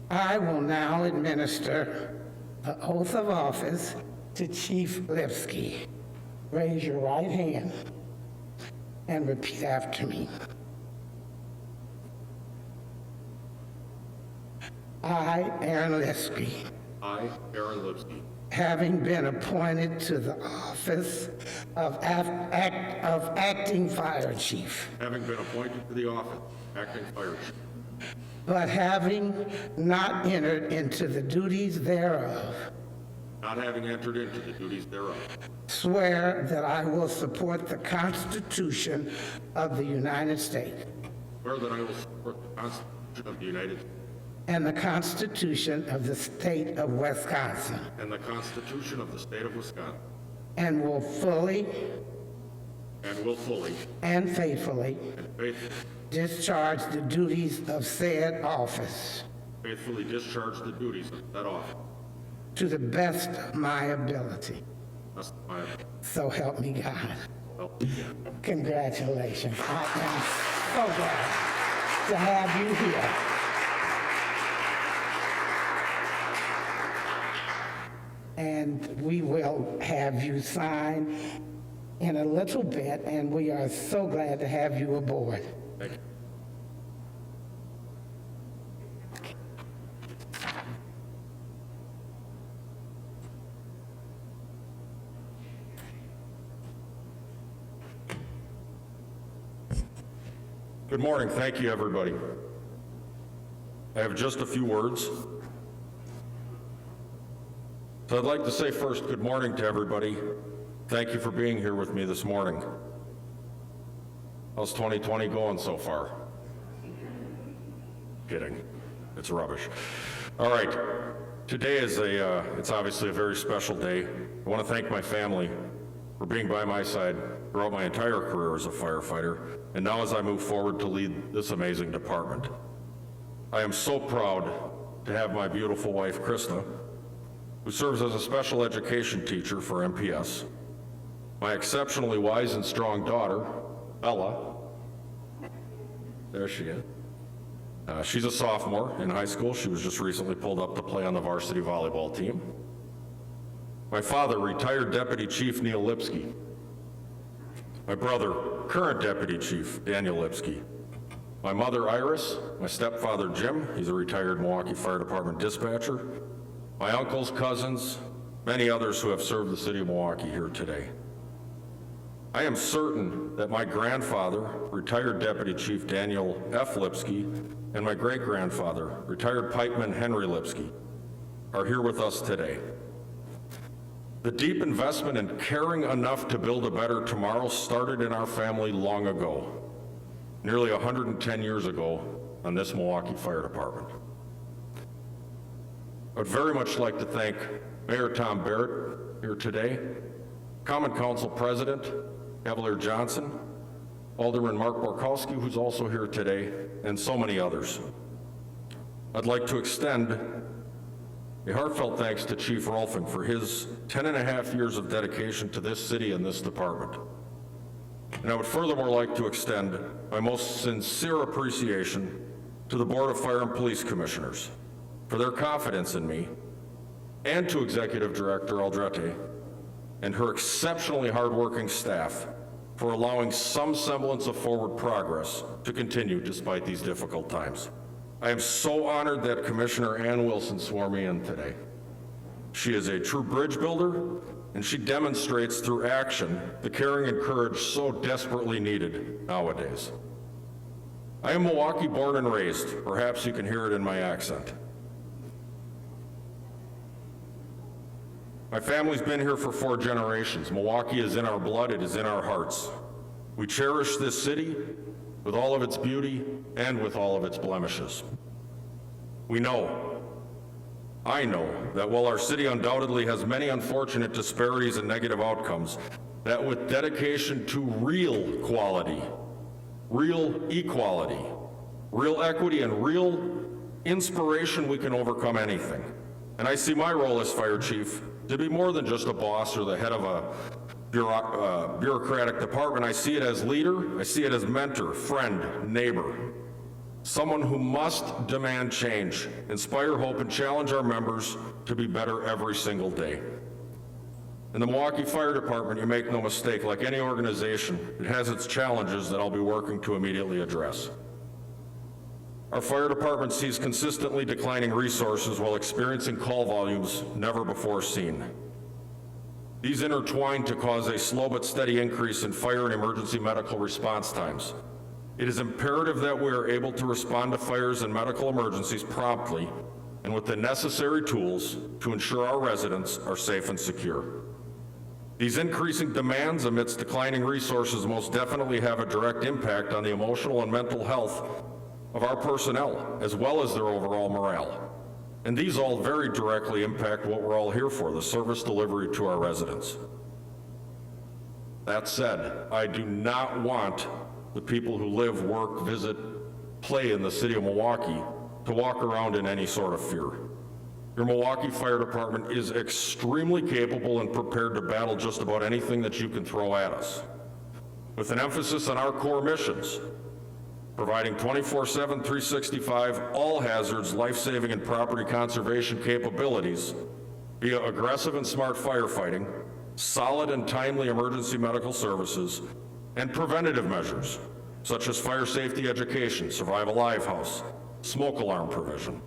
I will now administer the oath of office to Chief Lipski. Raise your right hand and repeat after me. I, Aaron Lipski, I, Aaron Lipski, having been appointed to the office of acting fire chief, having been appointed to the office of acting fire chief, but having not entered into the duties thereof, not having entered into the duties thereof, swear that I will support the Constitution of the United States swear that I will support the Constitution of the United States and the Constitution of the State of Wisconsin, and the Constitution of the State of Wisconsin, and will fully and faithfully discharge the duties of said office faithfully discharge the duties of that office to the best of my ability. Thus my ability. So help me God. Help me God. Congratulations. I am so glad to have you here. And we will have you sign in a little bit, and we are so glad to have you aboard. Thank you. Good morning. Thank you, everybody. I have just a few words. So I'd like to say first, good morning to everybody. Thank you for being here with me this morning. How's 2020 going so far? Kidding. It's rubbish. All right. Today is it's obviously a very special day. I want to thank my family for being by my side throughout my entire career as a firefighter, and now as I move forward to lead this amazing department. I am so proud to have my beautiful wife, Krista, who serves as a special education teacher for MPS, my exceptionally wise and strong daughter, Ella. There she is. She's a sophomore in high school. She was just recently pulled up to play on the varsity volleyball team. My father, retired Deputy Chief Neil Lipski. My brother, current Deputy Chief Daniel Lipski. My mother, Iris. My stepfather, Jim. He's a retired Milwaukee Fire Department dispatcher. My uncles, cousins, many others who have served the city of Milwaukee here today. I am certain that my grandfather, retired Deputy Chief Daniel F. Lipski, and my great-grandfather, retired Pipeman Henry Lipski, are here with us today. The deep investment in caring enough to build a better tomorrow started in our family long ago, nearly 110 years ago on this Milwaukee Fire Department. I would very much like to thank Mayor Tom Barrett here today, Common Council President Cavalier Johnson, Alderman Mark Borkowski, who's also here today, and so many others. I'd like to extend a heartfelt thanks to Chief Rolfing for his 10.5 years of dedication to this city and this department. And I would furthermore like to extend my most sincere appreciation to the Board of Fire and Police Commissioners for their confidence in me, and to Executive Director Aldrete and her exceptionally hardworking staff for allowing some semblance of forward progress to continue despite these difficult times. I am so honored that Commissioner Ann Wilson swore me in today. She is a true bridge builder, and she demonstrates through action the caring and courage so desperately needed nowadays. I am Milwaukee born and raised. Perhaps you can hear it in my accent. My family's been here for 4 generations. Milwaukee is in our blood, it is in our hearts. We cherish this city with all of its beauty and with all of its blemishes. We know, I know, that while our city undoubtedly has many unfortunate disparities and negative outcomes, that with dedication to real quality, real equality, real equity, and real inspiration, we can overcome anything. And I see my role as fire chief to be more than just a boss or the head of a bureaucratic department. I see it as leader, I see it as mentor, friend, neighbor. someone who must demand change, inspire hope, and challenge our members to be better every single day. In the Milwaukee Fire Department, you make no mistake, like any organization, it has its challenges that I'll be working to immediately address. Our fire department sees consistently declining resources while experiencing call volumes never before seen. These intertwine to cause a slow but steady increase in fire and emergency medical response times. It is imperative that we are able to respond to fires and medical emergencies promptly and with the necessary tools to ensure our residents are safe and secure. These increasing demands amidst declining resources most definitely have a direct impact on the emotional and mental health of our personnel, as well as their overall morale. And these all very directly impact what we're all here for, the service delivery to our residents. That said, I do not want the people who live, work, visit, play in the city of Milwaukee to walk around in any sort of fear. Your Milwaukee Fire Department is extremely capable and prepared to battle just about anything that you can throw at us. With an emphasis on our core missions, providing 24/7, 365, all hazards, life-saving, and property conservation capabilities via aggressive and smart firefighting, solid and timely emergency medical services, and preventative measures, such as fire safety education, Survive Alive House, smoke alarm provision.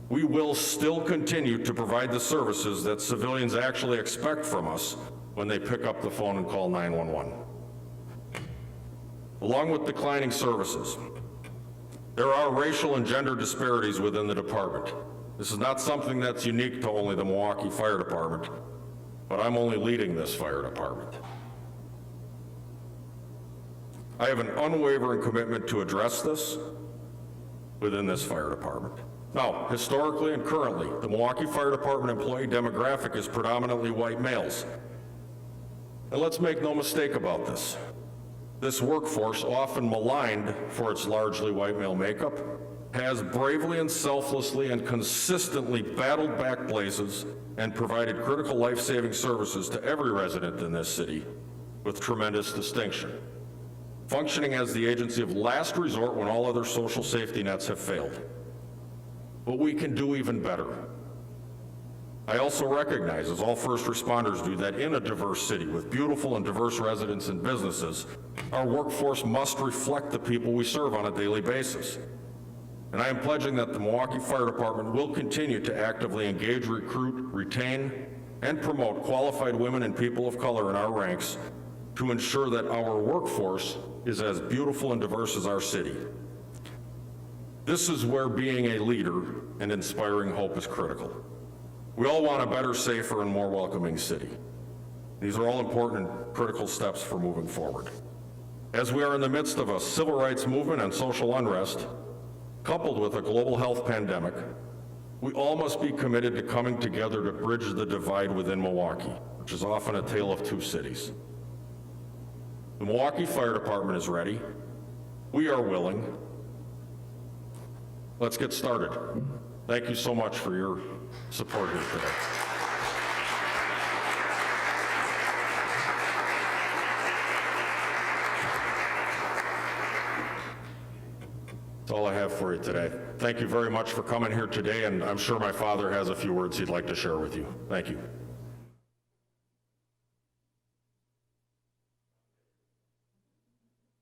We will still continue to provide the services that civilians actually expect from us when they pick up the phone and call 911. Along with declining services, there are racial and gender disparities within the department. This is not something that's unique to only the Milwaukee Fire Department, but I'm only leading this fire department. I have an unwavering commitment to address this within this fire department. Now, historically and currently, the Milwaukee Fire Department employee demographic is predominantly white males. And let's make no mistake about this. This workforce, often maligned for its largely white male makeup, has bravely and selflessly and consistently battled back blazes and provided critical life-saving services to every resident in this city with tremendous distinction, functioning as the agency of last resort when all other social safety nets have failed. But we can do even better. I also recognize, as all first responders do, that in a diverse city with beautiful and diverse residents and businesses, our workforce must reflect the people we serve on a daily basis. And I am pledging that the Milwaukee Fire Department will continue to actively engage, recruit, retain, and promote qualified women and people of color in our ranks to ensure that our workforce is as beautiful and diverse as our city. This is where being a leader and inspiring hope is critical. We all want a better, safer, and more welcoming city. These are all important and critical steps for moving forward. As we are in the midst of a civil rights movement and social unrest, coupled with a global health pandemic, we all must be committed to coming together to bridge the divide within Milwaukee, which is often a tale of two cities. The Milwaukee Fire Department is ready. We are willing. Let's get started. Thank you so much for your support here today. That's all I have for you today. Thank you very much for coming here today, and I'm sure my father has a few words he'd like to share with you. Thank you.